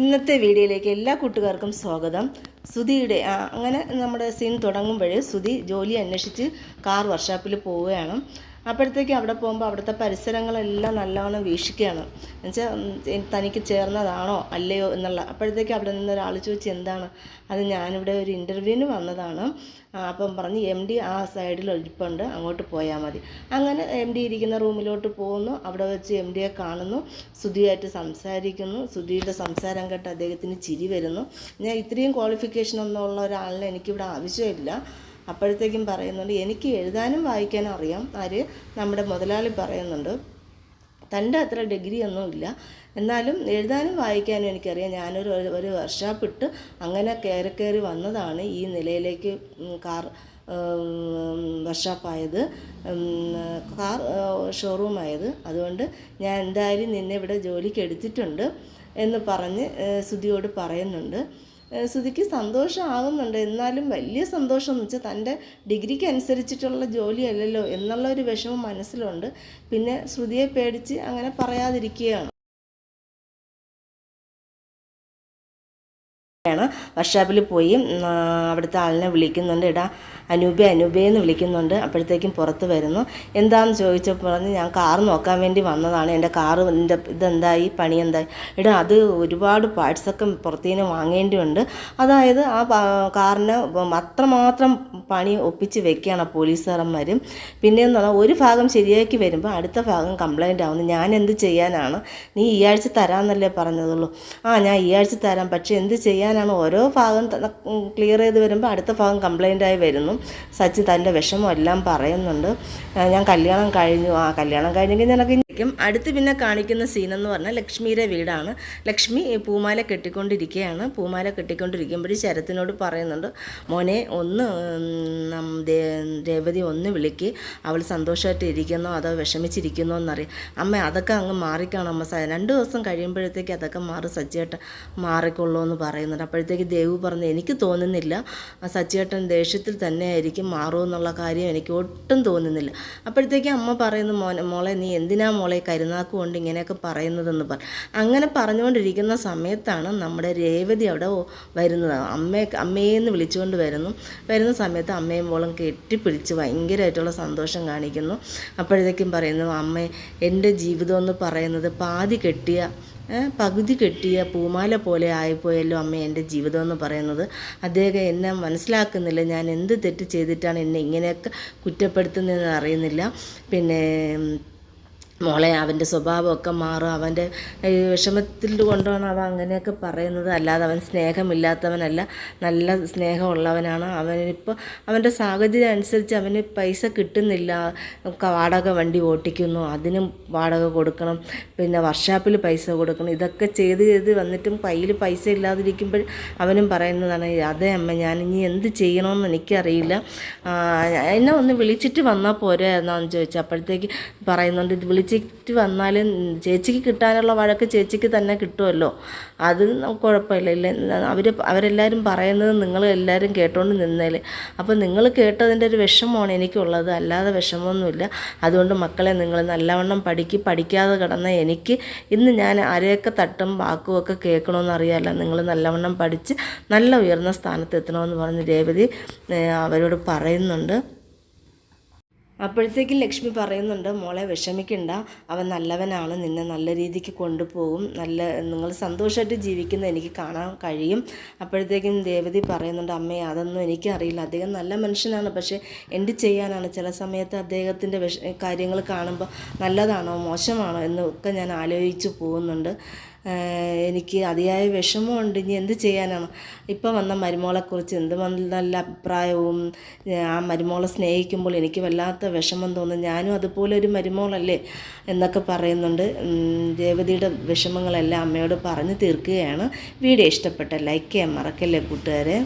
ഇന്നത്തെ വീഡിയോയിലേക്ക് എല്ലാ കൂട്ടുകാർക്കും സ്വാഗതം. സുധിയുടെ അങ്ങനെ നമ്മുടെ സീൻ തുടങ്ങുമ്പോൾ സുധി ജോലി അന്വേഷിച്ച് കാർ വർക്ക്ഷോപ്പിൽ പോവുകയാണ്. അപ്പോഴത്തേക്ക് അവിടെ പോകുമ്പോൾ അവിടുത്തെ പരിസരങ്ങളെല്ലാം നല്ലവണ്ണം വീക്ഷിക്കുകയാണ്. എന്നുവെച്ചാൽ തനിക്ക് ചേർന്നതാണോ അല്ലയോ എന്നുള്ള. അപ്പോഴത്തേക്ക് അവിടെ നിന്ന് ഒരാൾ ചോദിച്ചു, എന്താണ്? അത് ഞാനിവിടെ ഒരു ഇൻ്റർവ്യൂവിന് വന്നതാണ്. അപ്പം പറഞ്ഞ് MD ആ സൈഡിൽ ഇരിപ്പുണ്ട്, അങ്ങോട്ട് പോയാൽ മതി. അങ്ങനെ MD ഇരിക്കുന്ന റൂമിലോട്ട് പോകുന്നു. അവിടെ വെച്ച് MDയെ കാണുന്നു, സുധിയായിട്ട് സംസാരിക്കുന്നു. സുധിയുടെ സംസാരം കേട്ട് അദ്ദേഹത്തിന് ചിരി വരുന്നു. ഞാൻ ഇത്രയും ക്വാളിഫിക്കേഷൻ ഒന്നും ഉള്ള ഒരാളിനെ എനിക്കിവിടെ ആവശ്യമില്ല. അപ്പോഴത്തേക്കും പറയുന്നുണ്ട്, എനിക്ക് എഴുതാനും വായിക്കാനും അറിയാം. നമ്മുടെ മുതലാളി പറയുന്നുണ്ട്, തൻ്റെ അത്ര ഡിഗ്രി ഒന്നുമില്ല, എന്നാലും എഴുതാനും വായിക്കാനും എനിക്കറിയാം. ഞാനൊരു വർക്ക്ഷോപ്പ് ഇട്ട് അങ്ങനെ കയറി വന്നതാണ് ഈ നിലയിലേക്ക് കാർ വർക്ക്ഷോപ്പായത്, കാർ ഷോറൂമായത്. അതുകൊണ്ട് ഞാൻ എന്തായാലും നിന്നെ ഇവിടെ ജോലിക്ക് എടുത്തിട്ടുണ്ട് എന്ന് പറഞ്ഞ് സുധിയോട് പറയുന്നുണ്ട്. സുധിക്ക് സന്തോഷമാകുന്നുണ്ട്. എന്നാലും വലിയ സന്തോഷം എന്ന് വെച്ചാൽ തൻ്റെ ഡിഗ്രിക്ക് അനുസരിച്ചിട്ടുള്ള ജോലിയല്ലല്ലോ എന്നുള്ള ഒരു വിഷമം മനസ്സിലുണ്ട്. പിന്നെ ശ്രുതിയെ പേടിച്ച് അങ്ങനെ പറയാതിരിക്കുകയാണ്. വർക്ക്ഷോപ്പിൽ പോയി അവിടുത്തെ ആളിനെ വിളിക്കുന്നുണ്ട്. അനൂപേ എന്ന് വിളിക്കുന്നുണ്ട്. അപ്പോഴത്തേക്കും പുറത്ത് വരുന്നു. എന്താണെന്ന് ചോദിച്ചപ്പോൾ പറഞ്ഞ്, ഞാൻ കാർ നോക്കാൻ വേണ്ടി വന്നതാണ്, എൻ്റെ കാറിൻ്റെ ഇതെന്തായി, പണി എന്തായി? അത് ഒരുപാട് പാർട്സൊക്കെ പുറത്തുനിന്ന് വാങ്ങേണ്ടിയുണ്ട്. അതായത് ആ കാറിന് അത്രമാത്രം പണി ഒപ്പിച്ച് വെക്കുകയാണ് പോലീസുകാരന്മാരും. പിന്നെയെന്ന് പറഞ്ഞാൽ ഒരു ഭാഗം ശരിയാക്കി വരുമ്പോൾ അടുത്ത ഭാഗം കംപ്ലൈൻ്റ് ആവുന്നു. ഞാൻ എന്ത് ചെയ്യാനാണ്? നീ ഈ ആഴ്ച തരാമെന്നല്ലേ പറഞ്ഞതുള്ളൂ. ഞാൻ ഈ ആഴ്ച തരാം, പക്ഷേ എന്ത് ചെയ്യാനാണ്? ഓരോ ഭാഗം ക്ലിയർ ചെയ്ത് വരുമ്പോൾ അടുത്ത ഭാഗം കംപ്ലൈൻ്റായി വരുന്നു. സച്ചി തൻ്റെ വിഷമം എല്ലാം പറയുന്നുണ്ട്. ഞാൻ കല്യാണം കഴിഞ്ഞെങ്കിൽ നിനക്ക് അടുത്ത് പിന്നെ കാണിക്കുന്ന സീനെന്ന് പറഞ്ഞാൽ ലക്ഷ്മിയുടെ വീടാണ്. ലക്ഷ്മി പൂമാല കെട്ടിക്കൊണ്ടിരിക്കുകയാണ്. പൂമാല കെട്ടിക്കൊണ്ടിരിക്കുമ്പോൾ ശരത്തിനോട് പറയുന്നുണ്ട്, മോനെ ഒന്ന് രേവതി ഒന്ന് വിളിക്ക്, അവൾ സന്തോഷമായിട്ട് ഇരിക്കുന്നോ അതോ വിഷമിച്ചിരിക്കുന്നോ എന്നറിയാം. അമ്മ അതൊക്കെ അങ്ങ് മാറിക്കാണോ അമ്മ, 2 ദിവസം കഴിയുമ്പോഴത്തേക്ക് അതൊക്കെ സച്ചിയേട്ടൻ മാറിക്കൊള്ളൂ എന്ന് പറയുന്നുണ്ട്. അപ്പോഴത്തേക്ക് ദേവു പറഞ്ഞു, എനിക്ക് തോന്നുന്നില്ല, സച്ചിയേട്ടൻ ദേഷ്യത്തിൽ തന്നെ ആയിരിക്കും മാറുമെന്നുള്ള കാര്യം എനിക്ക് ഒട്ടും തോന്നുന്നില്ല. അപ്പോഴത്തേക്ക് അമ്മ പറയുന്നു, മോളെ നീ എന്തിനാ മോളെ കരുനാക്ക് കൊണ്ട് ഇങ്ങനെയൊക്കെ പറയുന്നതെന്ന് അങ്ങനെ പറഞ്ഞുകൊണ്ടിരിക്കുന്ന സമയത്താണ് നമ്മുടെ രേവതി അവിടെ വരുന്നത്. അമ്മയെന്ന് വിളിച്ചുകൊണ്ട് വരുന്ന സമയത്ത് അമ്മയും മോളും കെട്ടിപ്പിടിച്ച് ഭയങ്കരമായിട്ടുള്ള സന്തോഷം കാണിക്കുന്നു. അപ്പോഴത്തേക്കും പറയുന്നു, അമ്മേ, എൻ്റെ ജീവിതം എന്ന് പറയുന്നത് പകുതി കെട്ടിയ പൂമാല പോലെ ആയിപ്പോയല്ലോ അമ്മ എൻ്റെ ജീവിതം എന്ന് പറയുന്നത്. അദ്ദേഹം എന്നെ മനസ്സിലാക്കുന്നില്ല, ഞാൻ എന്ത് തെറ്റ് ചെയ്തിട്ടാണ് എന്നെ ഇങ്ങനെയൊക്കെ കുറ്റപ്പെടുത്തുന്നതെന്ന് അറിയുന്നില്ല. പിന്നെ മോളെ, അവൻ്റെ സ്വഭാവമൊക്കെ മാറും, അവൻ്റെ വിഷമത്തിൽ കൊണ്ടാണ് അവൻ അങ്ങനെയൊക്കെ പറയുന്നത്. അല്ലാതെ അവൻ സ്നേഹമില്ലാത്തവനല്ല, നല്ല സ്നേഹമുള്ളവനാണ്. അവനിപ്പോൾ അവൻ്റെ സാഹചര്യം അനുസരിച്ച് അവന് പൈസ കിട്ടുന്നില്ല. വാടക വണ്ടി ഓട്ടിക്കുന്നു, അതിനും വാടക കൊടുക്കണം, പിന്നെ വർക്ക്ഷോപ്പിൽ പൈസ കൊടുക്കണം. ഇതൊക്കെ ചെയ്ത് വന്നിട്ടും കയ്യിൽ പൈസ ഇല്ലാതിരിക്കുമ്പോൾ അവനും പറയുന്നതാണ്, അതേ അമ്മ, ഞാൻ ഇനി എന്ത് ചെയ്യണമെന്ന് എനിക്കറിയില്ല, എന്നെ ഒന്ന് വിളിച്ചിട്ട് വന്നാൽ പോരെ എന്നാന്ന് ചോദിച്ചു. അപ്പോഴത്തേക്ക് പറയുന്നുണ്ട്, ഇത് വിളിച്ചിട്ട് വന്നാലും ചേച്ചിക്ക് കിട്ടാനുള്ള വഴക്ക് ചേച്ചിക്ക് തന്നെ കിട്ടുമല്ലോ, അത് കുഴപ്പമില്ല. അവരെല്ലാവരും പറയുന്നത് നിങ്ങൾ എല്ലാവരും കേട്ടോണ്ട് നിന്നേലേ. അപ്പോൾ നിങ്ങൾ കേട്ടതിൻ്റെ ഒരു വിഷമമാണ് എനിക്കുള്ളത്, അല്ലാതെ വിഷമമൊന്നുമില്ല. അതുകൊണ്ട് മക്കളെ, നിങ്ങൾ നല്ലവണ്ണം പഠിക്കാതെ കിടന്ന എനിക്ക് ഇന്ന് ഞാൻ ആരെയൊക്കെ തട്ടും വാക്കുമൊക്കെ കേൾക്കണമെന്നറിയാമല്ലോ. നിങ്ങൾ നല്ലവണ്ണം പഠിച്ച് നല്ല ഉയർന്ന സ്ഥാനത്ത് എത്തണമെന്ന് പറഞ്ഞ് രേവതി അവരോട് പറയുന്നുണ്ട്. അപ്പോഴത്തേക്കും ലക്ഷ്മി പറയുന്നുണ്ട്, മോളെ വിഷമിക്കണ്ട, അവൻ നല്ലവനാണ്, നിന്നെ നല്ല രീതിക്ക് കൊണ്ടുപോകും, നിങ്ങൾ സന്തോഷമായിട്ട് ജീവിക്കുന്നത് എനിക്ക് കാണാൻ കഴിയും. അപ്പോഴത്തേക്കും രേവതി പറയുന്നുണ്ട്, അമ്മേ, അതൊന്നും എനിക്കറിയില്ല, അദ്ദേഹം നല്ല മനുഷ്യനാണ്, പക്ഷേ എന്ത് ചെയ്യാനാണ്, ചില സമയത്ത് അദ്ദേഹത്തിൻ്റെ കാര്യങ്ങൾ കാണുമ്പോൾ നല്ലതാണോ മോശമാണോ എന്നൊക്കെ ഞാൻ ആലോചിച്ച് പോകുന്നുണ്ട്. എനിക്ക് അതിയായ വിഷമമുണ്ട്, ഇനി എന്ത് ചെയ്യാനാണ്. ഇപ്പം വന്ന മരുമോളെക്കുറിച്ച് എന്ത് നല്ല അഭിപ്രായവും, ആ മരുമോളെ സ്നേഹിക്കുമ്പോൾ എനിക്ക് വല്ലാത്ത വിഷമം തോന്നും, ഞാനും അതുപോലെ ഒരു മരുമോളല്ലേ എന്നൊക്കെ പറയുന്നുണ്ട്. രേവതിയുടെ വിഷമങ്ങളെല്ലാം അമ്മയോട് പറഞ്ഞു തീർക്കുകയാണ്. വീഡിയോ ഇഷ്ടപ്പെട്ട ലൈക്ക് ചെയ്യാൻ മറക്കല്ലേ കൂട്ടുകാരെ.